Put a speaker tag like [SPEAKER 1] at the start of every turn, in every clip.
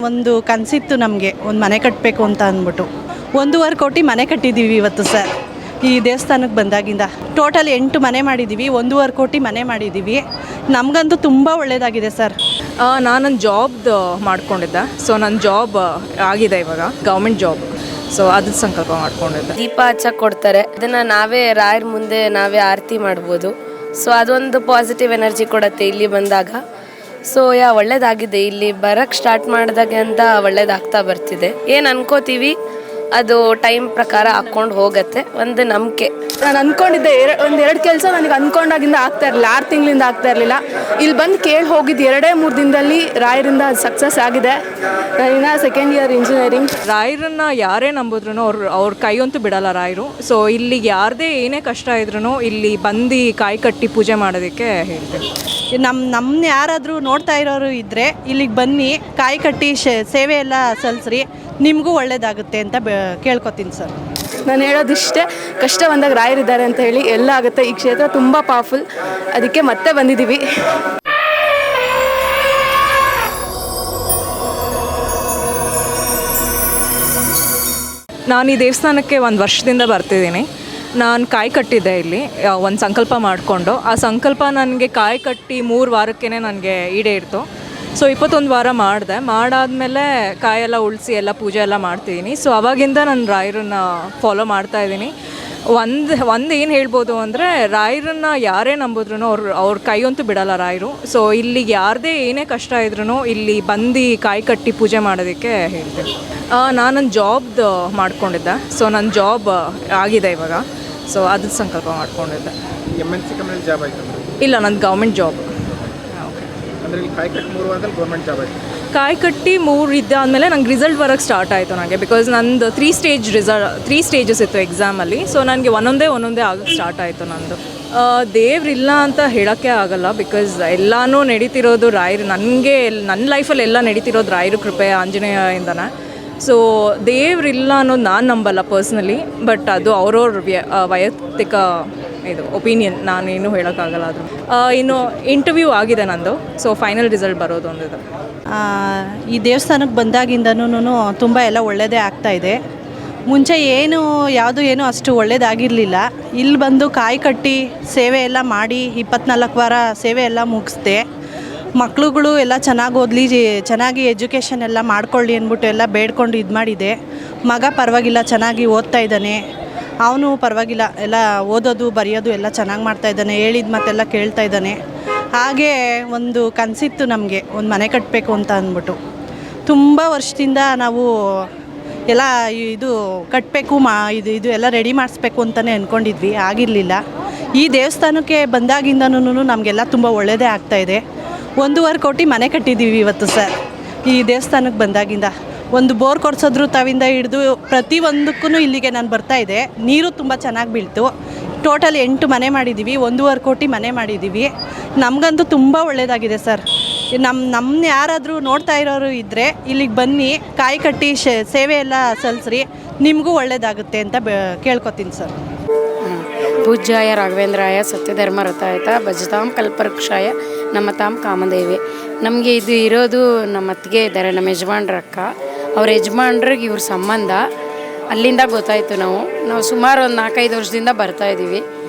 [SPEAKER 1] ಒಂದು ಕನಸಿತ್ತು ನಮಗೆ ಒಂದು ಮನೆ ಕಟ್ಟಬೇಕು ಅಂತ ಅಂದ್ಬಿಟ್ಟು 1.5 ಕೋಟಿ ಮನೆ ಕಟ್ಟಿದ್ದೀವಿ ಇವತ್ತು ಸರ್. ಈ ದೇವಸ್ಥಾನಕ್ಕೆ ಬಂದಾಗಿಂದ ಟೋಟಲ್ 8 ಮನೆ ಮಾಡಿದ್ದೀವಿ, 1.5 ಕೋಟಿ ಮನೆ ಮಾಡಿದ್ದೀವಿ. ನಮಗಂತೂ ತುಂಬ ಒಳ್ಳೆಯದಾಗಿದೆ ಸರ್.
[SPEAKER 2] ನಾನು ನನ್ನ ಜಾಬ್ದು ಮಾಡ್ಕೊಂಡಿದ್ದೆ. ಸೊ ನನ್ನ ಜಾಬ್ ಆಗಿದೆ ಇವಾಗ, ಗೌರ್ಮೆಂಟ್ ಜಾಬ್. ಸೊ ಅದು ಸಂಕಲ್ಪ ಮಾಡ್ಕೊಂಡಿದ್ದೆ.
[SPEAKER 3] ದೀಪ ಹಚ್ಚಕ್ಕೆ ಕೊಡ್ತಾರೆ, ಅದನ್ನು ನಾವೇ ರಾಯರ ಮುಂದೆ ನಾವೇ ಆರತಿ ಮಾಡ್ಬೋದು. ಸೊ ಅದೊಂದು ಪಾಸಿಟಿವ್ ಎನರ್ಜಿ ಕೊಡುತ್ತೆ ಇಲ್ಲಿ ಬಂದಾಗ. ಸೊ ಒಳ್ಳೇದಾಗಿದೆ. ಇಲ್ಲಿ ಬರೋಕ್ಕೆ ಸ್ಟಾರ್ಟ್ ಮಾಡಿದಾಗ ಅಂತ ಒಳ್ಳೇದಾಗ್ತಾ ಬರ್ತಿದೆ. ಏನು ಅನ್ಕೋತೀವಿ ಅದು ಟೈಮ್ ಪ್ರಕಾರ ಹಾಕ್ಕೊಂಡು ಹೋಗುತ್ತೆ. ಒಂದು ನಂಬಿಕೆ.
[SPEAKER 4] ನಾನು ಅಂದ್ಕೊಂಡಿದ್ದೆ ಒಂದೆರಡು ಕೆಲಸ ನನಗೆ ಅಂದ್ಕೊಂಡಾಗಿಂದ ಆಗ್ತಾ ಇರಲಿಲ್ಲ, 6 ತಿಂಗಳಿಂದ ಆಗ್ತಾ ಇರಲಿಲ್ಲ. ಇಲ್ಲಿ ಬಂದು ಕೇಳಿ ಹೋಗಿದ್ದು 2-3 ದಿನದಲ್ಲಿ ರಾಯರಿಂದ ಸಕ್ಸಸ್ ಆಗಿದೆ. ನಾನಿನ್ನ ಸೆಕೆಂಡ್ ಇಯರ್ ಇಂಜಿನಿಯರಿಂಗ್.
[SPEAKER 2] ರಾಯರನ್ನ ಯಾರೇ ನಂಬಿದ್ರು ಅವ್ರ ಕೈಯಂತೂ ಬಿಡಲ್ಲ ರಾಯರು. ಸೊ ಇಲ್ಲಿಗೆ ಯಾರದೇ ಏನೇ ಕಷ್ಟ ಇದ್ರೂ ಇಲ್ಲಿ ಬಂದು ಕಾಯಿ ಕಟ್ಟಿ ಪೂಜೆ ಮಾಡೋದಕ್ಕೆ ಹೇಳ್ತೀನಿ.
[SPEAKER 1] ನಮ್ಮನ್ನ ಯಾರಾದರೂ ನೋಡ್ತಾ ಇರೋರು ಇದ್ದರೆ ಇಲ್ಲಿಗೆ ಬನ್ನಿ, ಕಾಯಿ ಕಟ್ಟಿ ಸೇವೆ ಎಲ್ಲ ಸಲ್ಲಿಸ್ರಿ, ನಿಮಗೂ ಒಳ್ಳೇದಾಗುತ್ತೆ ಅಂತ ಕೇಳ್ಕೊತೀನಿ ಸರ್.
[SPEAKER 4] ನಾನು ಹೇಳೋದಿಷ್ಟೇ, ಕಷ್ಟ ಬಂದಾಗ ರಾಯರಿದ್ದಾರೆ ಅಂತ ಹೇಳಿ ಎಲ್ಲ ಆಗುತ್ತೆ. ಈ ಕ್ಷೇತ್ರ ತುಂಬ ಪವರ್ಫುಲ್, ಅದಕ್ಕೆ ಮತ್ತೆ ಬಂದಿದ್ದೀವಿ.
[SPEAKER 2] ನಾನು ಈ ದೇವಸ್ಥಾನಕ್ಕೆ 1 ವರ್ಷದಿಂದ ಬರ್ತಿದ್ದೀನಿ. ನಾನು ಕಾಯಿ ಕಟ್ಟಿದ್ದೆ ಇಲ್ಲಿ ಒಂದು ಸಂಕಲ್ಪ ಮಾಡಿಕೊಂಡು. ಆ ಸಂಕಲ್ಪ ನನಗೆ ಕಾಯಿ ಕಟ್ಟಿ 3 ವಾರಕ್ಕೇ ನನಗೆ ಈಡೇರಿತು. ಸೊ 21 ವಾರ ಮಾಡಾದಮೇಲೆ ಕಾಯೆಲ್ಲ ಉಳಿಸಿ ಎಲ್ಲ ಪೂಜೆ ಎಲ್ಲ ಮಾಡ್ತಿದ್ದೀನಿ. ಸೊ ಅವಾಗಿಂದ ನಾನು ರಾಯರನ್ನ ಫಾಲೋ ಮಾಡ್ತಾಯಿದ್ದೀನಿ. ಒಂದು ಏನು ಹೇಳ್ಬೋದು ಅಂದರೆ, ರಾಯರನ್ನ ಯಾರೇ ನಂಬಿದ್ರು ಅವ್ರ ಕೈಯಂತೂ ಬಿಡಲ್ಲ ರಾಯರು. ಸೊ ಇಲ್ಲಿಗೆ ಯಾರದೇ ಏನೇ ಕಷ್ಟ ಇದ್ರೂ ಇಲ್ಲಿ ಬಂದು ಕಾಯಿ ಕಟ್ಟಿ ಪೂಜೆ ಮಾಡೋದಕ್ಕೆ ಹೇಳ್ತೀನಿ. ನಾನು ನನ್ನ ಜಾಬ್ದು ಮಾಡ್ಕೊಂಡಿದ್ದೆ. ಸೊ ನನ್ನ ಜಾಬ್ ಆಗಿದೆ ಇವಾಗ. ಸೊ ಅದು ಸಂಕಲ್ಪ ಮಾಡ್ಕೊಂಡಿದ್ದೆ.
[SPEAKER 5] MNC ಕಂಪನಿಯಲ್ಲಿ ಜಾಬ್ ಆಯಿತು?
[SPEAKER 2] ಇಲ್ಲ, ನಂದು ಗೌರ್ಮೆಂಟ್ ಜಾಬ್.
[SPEAKER 5] ಅಂದರೆ ಇಲ್ಲಿ ಕಾಯಿ ಕಟ್ಟಿ 3 ವಾರದಲ್ಲಿ ಗೌರ್ಮೆಂಟ್ ಜಾಬ್ ಆಯಿತು?
[SPEAKER 2] ಕಾಯಿ ಕಟ್ಟಿ 3 ಇದ್ದಾದಮೇಲೆ ನಂಗೆ ರಿಸಲ್ಟ್ ಬರೋಕ್ಕೆ ಸ್ಟಾರ್ಟ್ ಆಯಿತು ನನಗೆ. ಬಿಕಾಸ್ ನಂದು 3 ಸ್ಟೇಜಸ್ ಇತ್ತು ಎಕ್ಸಾಮಲ್ಲಿ. ಸೊ ನನಗೆ ಒಂದೊಂದೇ ಆಗಕ್ಕೆ ಸ್ಟಾರ್ಟ್ ಆಯಿತು ನಂದು. ದೇವ್ರಿಲ್ಲ ಅಂತ ಹೇಳೋಕ್ಕೆ ಆಗಲ್ಲ. ಬಿಕಾಸ್ ಎಲ್ಲನೂ ನಡೀತಿರೋದು ರಾಯರು. ನನಗೆ ನನ್ನ ಲೈಫಲ್ಲಿ ಎಲ್ಲ ನಡೀತಿರೋದು ರಾಯರು ಕೃಪೆ, ಆಂಜನೇಯಯಿಂದನೇ. ಸೊ ದೇವ್ರಿಲ್ಲ ಅನ್ನೋದು ನಾನು ನಂಬಲ್ಲ ಪರ್ಸ್ನಲಿ. ಬಟ್ ಅದು ಅವ್ರವ್ರ ವೈಯಕ್ತಿಕ ಇದು ಒಪಿನಿಯನ್, ನಾನೇನು ಹೇಳೋಕ್ಕಾಗಲ್ಲ. ಅದು ಇನ್ನು ಇಂಟರ್ವ್ಯೂ ಆಗಿದೆ ನಂದು. ಸೊ ಫೈನಲ್ ರಿಸಲ್ಟ್ ಬರೋದು ಒಂದಿದೆ.
[SPEAKER 1] ಈ ದೇವಸ್ಥಾನಕ್ಕೆ ಬಂದಾಗಿಂದನೂ ತುಂಬ ಎಲ್ಲ ಒಳ್ಳೆಯದೇ ಆಗ್ತಾಯಿದೆ. ಮುಂಚೆ ಏನು ಅಷ್ಟು ಒಳ್ಳೇದಾಗಿರಲಿಲ್ಲ. ಇಲ್ಲಿ ಬಂದು ಕಾಯಿ ಕಟ್ಟಿ ಸೇವೆ ಎಲ್ಲ ಮಾಡಿ 24 ವಾರ ಸೇವೆ ಎಲ್ಲ ಮುಗಿಸ್ದೆ. ಮಕ್ಳುಗಳು ಎಲ್ಲ ಚೆನ್ನಾಗಿ ಓದಲಿ, ಚೆನ್ನಾಗಿ ಎಜುಕೇಷನ್ ಎಲ್ಲ ಮಾಡ್ಕೊಳ್ಳಿ ಅಂದ್ಬಿಟ್ಟು ಎಲ್ಲ ಬೇಡ್ಕೊಂಡು ಇದು ಮಾಡಿದೆ. ಮಗ ಪರವಾಗಿಲ್ಲ, ಚೆನ್ನಾಗಿ ಓದ್ತಾ ಇದ್ದಾನೆ. ಅವನು ಪರವಾಗಿಲ್ಲ, ಎಲ್ಲ ಓದೋದು ಬರೆಯೋದು ಎಲ್ಲ ಚೆನ್ನಾಗಿ ಮಾಡ್ತಾಯಿದ್ದಾನೆ. ಹೇಳಿದ ಮಾತೆಲ್ಲ ಕೇಳ್ತಾ ಇದ್ದಾನೆ. ಹಾಗೇ ಒಂದು ಕನಸಿತ್ತು ನಮಗೆ, ಒಂದು ಮನೆ ಕಟ್ಟಬೇಕು ಅಂತ ಅಂದ್ಬಿಟ್ಟು. ತುಂಬ ವರ್ಷದಿಂದ ನಾವು ಎಲ್ಲ ಇದು ಕಟ್ಟಬೇಕು, ಇದು ಎಲ್ಲ ರೆಡಿ ಮಾಡಿಸ್ಬೇಕು ಅಂತಲೇ ಅಂದ್ಕೊಂಡಿದ್ವಿ, ಆಗಿರಲಿಲ್ಲ. ಈ ದೇವಸ್ಥಾನಕ್ಕೆ ಬಂದಾಗಿಂದನೂ ನಮಗೆಲ್ಲ ತುಂಬ ಒಳ್ಳೆಯದೇ ಆಗ್ತಾಯಿದೆ. 1.5 ಕೋಟಿ ಮನೆ ಕಟ್ಟಿದ್ದೀವಿ ಇವತ್ತು ಸರ್. ಈ ದೇವಸ್ಥಾನಕ್ಕೆ ಬಂದಾಗಿಂದ ಒಂದು ಬೋರ್ ಕೊಡ್ಸೋದ್ರು ತಾವಿಂದ ಹಿಡಿದು ಪ್ರತಿಯೊಂದಕ್ಕೂ ಇಲ್ಲಿಗೆ ನಾನು ಬರ್ತಾಯಿದ್ದೆ. ನೀರು ತುಂಬ ಚೆನ್ನಾಗಿ ಬೀಳ್ತು. ಟೋಟಲ್ 8 ಮನೆ ಮಾಡಿದ್ದೀವಿ, 1.5 ಕೋಟಿ ಮನೆ ಮಾಡಿದ್ದೀವಿ. ನಮಗಂತೂ ತುಂಬ ಒಳ್ಳೆಯದಾಗಿದೆ ಸರ್. ನಮ್ಮನ್ನ ಯಾರಾದರೂ ನೋಡ್ತಾ ಇರೋರು ಇದ್ದರೆ ಇಲ್ಲಿಗೆ ಬನ್ನಿ, ಕಾಯಿ ಕಟ್ಟಿ ಸೇವೆ ಎಲ್ಲ ಸಲ್ಲಿಸ್ರಿ, ನಿಮಗೂ ಒಳ್ಳೆಯದಾಗುತ್ತೆ ಅಂತ ಕೇಳ್ಕೊತೀನಿ ಸರ್.
[SPEAKER 6] ಪೂಜ್ಯಾಯ ರಾಘವೇಂದ್ರಾಯ ಸತ್ಯಧರ್ಮ ರಥಾಯತ ಭಜತಾಂ ಕಲ್ಪವೃಕ್ಷಾಯ ನಮತಾಂ ಕಾಮದೇವಿ. ನಮಗೆ ಇದು ಇರೋದು ನಮ್ಮ ಅತ್ತಿಗೆ ಇದ್ದಾರೆ, ನಮ್ಮ ಯಜಮಾನ್ರ ಅಕ್ಕ. ಅವ್ರ ಯಜಮಾನ್ರಿಗೆ ಇವ್ರ ಸಂಬಂಧ ಅಲ್ಲಿಂದ ಗೊತ್ತಾಯಿತು. ನಾವು ಸುಮಾರು ಒಂದು 4-5 ವರ್ಷದಿಂದ ಬರ್ತಾಯಿದ್ದೀವಿ.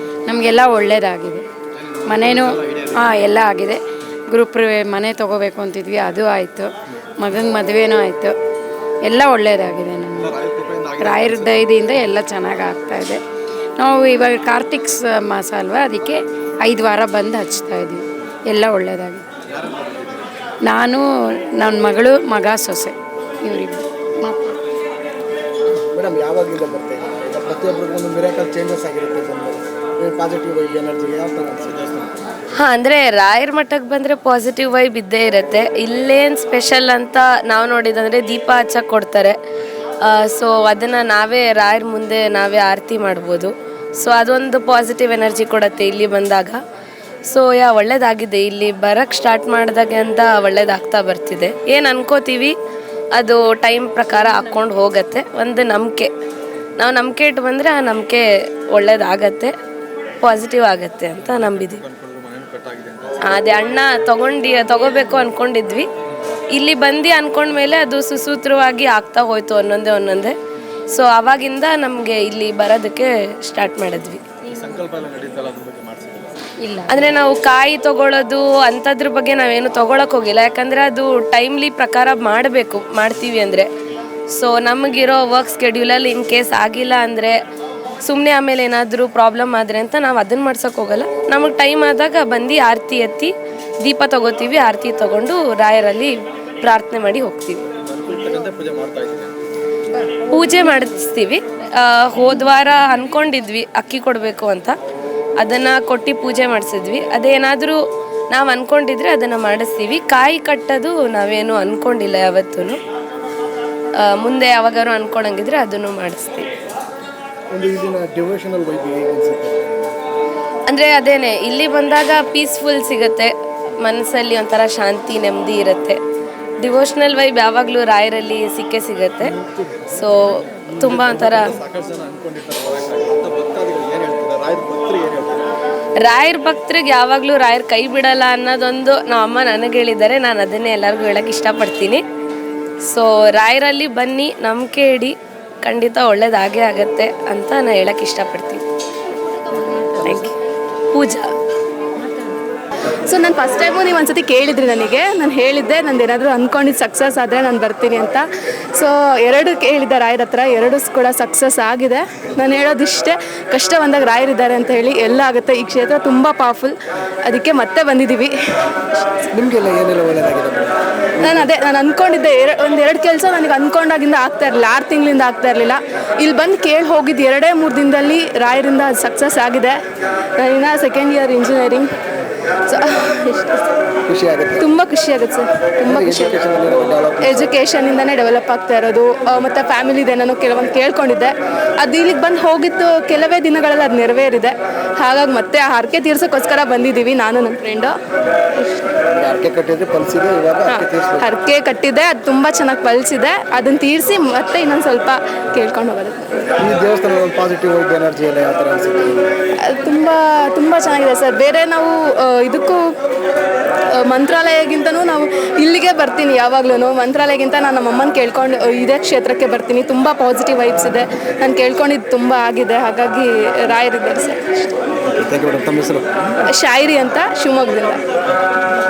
[SPEAKER 6] ನಮಗೆಲ್ಲ ಒಳ್ಳೆಯದಾಗಿದೆ. ಮನೇನೂ ಎಲ್ಲ ಆಗಿದೆ. ಗ್ರೂಪ್ ಮನೆ ತೊಗೋಬೇಕು ಅಂತಿದ್ವಿ, ಅದು ಆಯಿತು. ಮಗಂಗೆ ಮದುವೆನೂ ಆಯಿತು. ಎಲ್ಲ ಒಳ್ಳೆಯದಾಗಿದೆ. ನಮಗೆ ರಾಯರ ದಯದಿಂದ ಎಲ್ಲ ಚೆನ್ನಾಗಿ ಆಗ್ತಾಯಿದೆ. ನಾವು ಇವಾಗ ಕಾರ್ತಿಕ್ ಮಾಸ ಅಲ್ವಾ, ಅದಕ್ಕೆ 5 ವಾರ ಬಂದು ಹಚ್ತಾಯಿದ್ದೀವಿ. ಎಲ್ಲ ಒಳ್ಳೆಯದಾಗಿದೆ. ನಾನು, ನನ್ನ ಮಗಳು, ಮಗ, ಸೊಸೆ ಇವರಿಬ್ಬರು.
[SPEAKER 5] ಮೇಡಮ್, ಯಾವಾಗಿಂದ ಬರ್ತಾ ಇದೆ? ಪ್ರತಿಯೊಬ್ಬರಿಗೂ ಒಂದು ಮಿರಾಕಲ್ ಚೇಂಜಸ್ ಆಗಿರುತ್ತೆ, ಪಾಸಿಟಿವ್ ವೈಬ್ ಎನರ್ಜಿ ಯಾವ ಥರ ಅನಿಸುತ್ತೆ?
[SPEAKER 3] ಅಂದರೆ ರಾಯರ ಮಠಕ್ಕೆ ಬಂದರೆ ಪಾಸಿಟಿವ್ ವೈಬ್ ಇದ್ದೇ ಇರುತ್ತೆ. ಇಲ್ಲೇನು ಸ್ಪೆಷಲ್ ಅಂತ ನಾವು ನೋಡಿದಂದರೆ ದೀಪ ಹಚ್ಚಕ್ಕೆ ಕೊಡ್ತಾರೆ. ಸೊ ಅದನ್ನು ನಾವೇ ರಾಯರ ಮುಂದೆ ನಾವೇ ಆರತಿ ಮಾಡ್ಬೋದು. ಸೊ ಅದೊಂದು ಪಾಸಿಟಿವ್ ಎನರ್ಜಿ ಕೊಡುತ್ತೆ ಇಲ್ಲಿ ಬಂದಾಗ. ಸೊ ಒಳ್ಳೇದಾಗಿದೆ. ಇಲ್ಲಿ ಬರೋಕ್ಕೆ ಸ್ಟಾರ್ಟ್ ಮಾಡಿದಾಗ ಅಂತ ಒಳ್ಳೇದಾಗ್ತಾ ಬರ್ತಿದೆ. ಏನು ಅನ್ಕೋತೀವಿ ಅದು ಟೈಮ್ ಪ್ರಕಾರ ಹಾಕ್ಕೊಂಡು ಹೋಗುತ್ತೆ. ಒಂದು ನಂಬಿಕೆ, ನಾವು ನಂಬಿಕೆ ಇಟ್ಟು ಬಂದರೆ ಆ ನಂಬಿಕೆ ಒಳ್ಳೇದಾಗತ್ತೆ, ಪಾಸಿಟಿವ್ ಆಗುತ್ತೆ ಅಂತ ನಂಬಿದ್ದೀವಿ. ಅದೇ ಅಣ್ಣ ತಗೋಬೇಕು ಅಂದ್ಕೊಂಡಿದ್ವಿ, ಇಲ್ಲಿ ಬಂದು ಅಂದ್ಕೊಂಡ್ಮೇಲೆ ಅದು ಸುಸೂತ್ರವಾಗಿ ಆಗ್ತಾ ಹೋಯ್ತು ಒಂದೊಂದೇ. ಸೊ ಆವಾಗಿಂದ ನಮಗೆ ಇಲ್ಲಿ ಬರೋದಕ್ಕೆ ಸ್ಟಾರ್ಟ್ ಮಾಡಿದ್ವಿ.
[SPEAKER 5] ಸಂಕಲ್ಪ ಎಲ್ಲ ನಡೀತಲ್ಲ ಅದ್ರ ಬಗ್ಗೆ ಮಾಡಿಸಿಲ್ಲ?
[SPEAKER 6] ಇಲ್ಲ.
[SPEAKER 3] ಅಂದರೆ ನಾವು ಕಾಯಿ ತೊಗೊಳೋದು ಅಂಥದ್ರ ಬಗ್ಗೆ ನಾವೇನು ತೊಗೊಳಕ್ಕೆ ಹೋಗಿಲ್ಲ, ಯಾಕಂದರೆ ಅದು ಟೈಮ್ಲಿ ಪ್ರಕಾರ ಮಾಡ್ತೀವಿ ಅಂದರೆ. ಸೊ ನಮಗಿರೋ ವರ್ಕ್ ಸ್ಕೆಡ್ಯೂಲಲ್ಲಿ ಇನ್ ಕೇಸ್ ಆಗಿಲ್ಲ ಅಂದರೆ ಸುಮ್ಮನೆ ಆಮೇಲೆ ಏನಾದರೂ ಪ್ರಾಬ್ಲಮ್ ಆದರೆ ಅಂತ ನಾವು ಅದನ್ನು ಮಾಡ್ಸೋಕೆ ಹೋಗಲ್ಲ. ನಮಗೆ ಟೈಮ್ ಆದಾಗ ಬಂದು ಆರತಿ ಎತ್ತಿ ದೀಪ ತೊಗೋತೀವಿ, ಆರತಿ ತೊಗೊಂಡು ರಾಯರಲ್ಲಿ ಪ್ರಾರ್ಥನೆ ಮಾಡಿ ಹೋಗ್ತೀವಿ.
[SPEAKER 5] ಪೂಜೆ ಮಾಡ್ತಾ ಇದ್ದೀನಿ.
[SPEAKER 3] ಪೂಜೆ ಮಾಡಿಸ್ತೀವಿ. ಹೋದ್ವಾರ ಅಂದ್ಕೊಂಡಿದ್ವಿ ಅಕ್ಕಿ ಕೊಡಬೇಕು ಅಂತ, ಅದನ್ನು ಕೊಟ್ಟು ಪೂಜೆ ಮಾಡಿಸಿದ್ವಿ. ಅದೇನಾದರೂ ನಾವು ಅಂದ್ಕೊಂಡಿದ್ರೆ ಅದನ್ನು ಮಾಡಿಸ್ತೀವಿ. ಕಾಯಿ ಕಟ್ಟೋದು ನಾವೇನು ಅಂದ್ಕೊಂಡಿಲ್ಲ ಯಾವತ್ತೂ. ಮುಂದೆ ಯಾವಾಗಾರು ಅಂದ್ಕೊಳಂಗಿದ್ರೆ ಅದನ್ನು ಮಾಡಿಸ್ತೀವಿ.
[SPEAKER 5] ಒಂದು ಇದನ್ನ ಡಿವೋಷನಲ್ ವೈಬ್ ಹೇಗೆ ಅನ್ಸುತ್ತೆ?
[SPEAKER 3] ಅಂದರೆ ಅದೇನೆ, ಇಲ್ಲಿ ಬಂದಾಗ ಪೀಸ್ಫುಲ್ ಸಿಗುತ್ತೆ, ಮನಸ್ಸಲ್ಲಿ ಒಂಥರ ಶಾಂತಿ ನೆಮ್ಮದಿ ಇರುತ್ತೆ. ಡಿವೋಷ್ನಲ್ ವೈಬ್ ಯಾವಾಗಲೂ ರಾಯರಲ್ಲಿ ಸಿಗುತ್ತೆ. ಸೊ ತುಂಬ ಒಂಥರ
[SPEAKER 5] ಸಾಕಷ್ಟು ಜನ ಅನ್ಕೊಂಡಿರ್ತಾರೆ ಭಕ್ತಾದಿಗಳು ಏನು ಹೇಳ್ತಾರೆ, ರಾಯರ ಭಕ್ತರು ಏನು ಹೇಳ್ತಾರೆ?
[SPEAKER 3] ರಾಯರ ಭಕ್ತರಿಗೆ ಯಾವಾಗಲೂ ರಾಯರ್ ಕೈ ಬಿಡಲ್ಲ ಅನ್ನೋದೊಂದು ನಮ್ಮ ಅಮ್ಮ ನನಗೆ ಹೇಳಿದ್ದಾರೆ. ನಾನು ಅದನ್ನೇ ಎಲ್ಲರಿಗೂ ಹೇಳೋಕ್ಕೆ ಇಷ್ಟಪಡ್ತೀನಿ. ಸೊ ರಾಯರಲ್ಲಿ ಬನ್ನಿ, ನಂಬಿಕೆ ಇಡಿ, ಖಂಡಿತ ಒಳ್ಳೇದಾಗೇ ಆಗುತ್ತೆ ಅಂತ ನಾನು ಹೇಳೋಕ್ಕೆ ಇಷ್ಟಪಡ್ತೀನಿ. Thank you. ಪೂಜಾ.
[SPEAKER 4] ಸೊ ನಾನು ಫಸ್ಟ್ ಟೈಮು ನೀವು ಒಂದ್ಸತಿ ಕೇಳಿದ್ರಿ ನನಗೆ, ನಾನು ಹೇಳಿದ್ದೆ ನಂದು ಏನಾದರೂ ಅಂದ್ಕೊಂಡಿದ್ದು ಸಕ್ಸಸ್ ಆದರೆ ನಾನು ಬರ್ತೀನಿ ಅಂತ. ಸೊ 2 ಕೇಳಿದ್ದೆ ರಾಯರ ಹತ್ರ, 2 ಕೂಡ ಸಕ್ಸಸ್ ಆಗಿದೆ. ನಾನು ಹೇಳೋದಿಷ್ಟೇ, ಕಷ್ಟ ಬಂದಾಗ ರಾಯರಿದ್ದಾರೆ ಅಂತ ಹೇಳಿ ಎಲ್ಲ ಆಗುತ್ತೆ. ಈ ಕ್ಷೇತ್ರ ತುಂಬ ಪವರ್ಫುಲ್, ಅದಕ್ಕೆ ಮತ್ತೆ ಬಂದಿದ್ದೀವಿ.
[SPEAKER 5] ನಿಮಗೆಲ್ಲ ಏನೆಲ್ಲ ಒಳ್ಳೆಯದಾಗಿದೆ?
[SPEAKER 4] ನಾನು ಅಂದ್ಕೊಂಡಿದ್ದೆ ಎರಡು ಕೆಲಸ ನನಗೆ ಅಂದ್ಕೊಂಡಾಗಿಂದ ಆಗ್ತಾ ಇರಲಿಲ್ಲ, 6 ತಿಂಗಳಿಂದ ಆಗ್ತಾ ಇರಲಿಲ್ಲ. ಇಲ್ಲಿ ಬಂದು ಕೇಳಿ ಹೋಗಿದ್ದು 2-3 ದಿನದಲ್ಲಿ ರಾಯರಿಂದ ಸಕ್ಸಸ್ ಆಗಿದೆ. ನಾನಿನ್ನ ಸೆಕೆಂಡ್ ಇಯರ್ ಇಂಜಿನಿಯರಿಂಗ್. ಸೊ
[SPEAKER 5] ಖುಷಿ ಆಗುತ್ತೆ,
[SPEAKER 4] ತುಂಬ ಖುಷಿ ಆಗುತ್ತೆ ಸರ್, ತುಂಬ ಖುಷಿ ಆಗುತ್ತೆ. ಎಜುಕೇಷನಿಂದನೇ ಡೆವಲಪ್ ಆಗ್ತಾ ಇರೋದು. ಮತ್ತು ಫ್ಯಾಮಿಲಿದೇನೋ ಕೆಲವೊಂದು ಕೇಳ್ಕೊಂಡಿದ್ದೆ, ಅದು ಇಲ್ಲಿಗೆ ಬಂದು ಹೋಗಿತ್ತು ಕೆಲವೇ ದಿನಗಳಲ್ಲಿ ಅದು ನೆರವೇರಿದೆ. ಹಾಗಾಗಿ ಮತ್ತೆ ಆ ಹರಕೆ ತೀರ್ಸೋಕ್ಕೋಸ್ಕರ ಬಂದಿದ್ದೀವಿ, ನಾನು ನನ್ನ ಫ್ರೆಂಡು.
[SPEAKER 5] ಹರಕೆ ಕಟ್ಟಿದ್ರೆ ಫಲಿಸಿದೆ, ಇವಾಗ
[SPEAKER 4] ಹರಕೆ ಕಟ್ಟಿದೆ, ಅದು ತುಂಬ ಚೆನ್ನಾಗಿ ಫಲಿಸಿದೆ. ಅದನ್ನು ತೀರಿಸಿ ಮತ್ತೆ ಇನ್ನೊಂದು ಸ್ವಲ್ಪ ಕೇಳ್ಕೊಂಡು ಹೋಗೋದು.
[SPEAKER 5] ಈ ದೇವಸ್ಥಾನದ ಒಂದು ಪಾಸಿಟಿವ್ ವೈಬ್ ಎನರ್ಜಿ ಎಲ್ಲ ಯಾವ ಥರ ಅನಿಸುತ್ತೆ?
[SPEAKER 4] ಅದು ತುಂಬ ಚೆನ್ನಾಗಿದೆ ಸರ್. ಬೇರೆ ನಾವು ಇದಕ್ಕೂ ಮಂತ್ರಾಲಯಕ್ಕಿಂತನೂ ನಾವು ಇಲ್ಲಿಗೆ ಬರ್ತೀನಿ ಯಾವಾಗಲೂ. ಮಂತ್ರಾಲಯಕ್ಕಿಂತ ನಾನು ನಮ್ಮಮ್ಮನ ಕೇಳ್ಕೊಂಡು ಇದೇ ಕ್ಷೇತ್ರಕ್ಕೆ ಬರ್ತೀನಿ. ತುಂಬ ಪಾಸಿಟಿವ್ ವೈಬ್ಸ್ ಇದೆ, ನಾನು ಕೇಳ್ಕೊಂಡಿದ್ದು ತುಂಬ ಆಗಿದೆ. ಹಾಗಾಗಿ ರಾಯರಿದ್ದಾರೆ ಸರ್.
[SPEAKER 5] Thank you madam. ತಮ್ಮ ಹೆಸರು?
[SPEAKER 4] ಶಾಯರಿ ಅಂತ, ಶಿವಮೊಗ್ಗದಿಂದ.